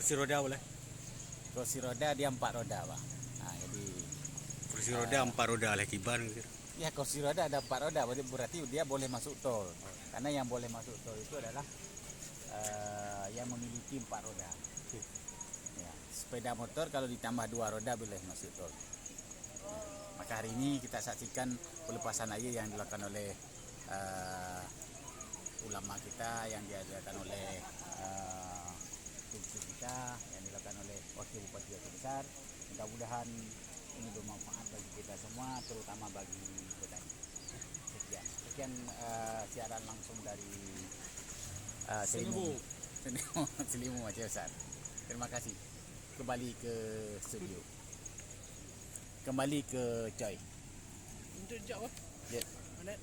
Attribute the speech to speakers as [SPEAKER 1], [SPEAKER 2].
[SPEAKER 1] Kursi roda boleh?
[SPEAKER 2] Kursi roda dia 4 roda, Pak. Nah, jadi
[SPEAKER 1] Kursi roda 4 roda oleh kiban gitu.
[SPEAKER 2] ya kursi roda ada 4 roda, berarti dia boleh masuk tol. Karena yang boleh masuk tol itu adalah yang memiliki 4 roda. Ya, sepeda motor kalau ditambah 2 roda boleh masuk tol. Maka hari ini kita saksikan pelepasan air yang dilakukan oleh ulama kita, yang diadakan oleh kita, yang dilakukan oleh Wakil Bupati Aceh Besar. Mudah-mudahan ini bermanfaat bagi kita semua, terutama bagi petani. Sekian siaran langsung dari Selimu Aceh Besar. Terima kasih. Kembali ke studio. Kembali ke Coy.
[SPEAKER 3] Untuk jawab.
[SPEAKER 2] Ya.
[SPEAKER 3] Mana?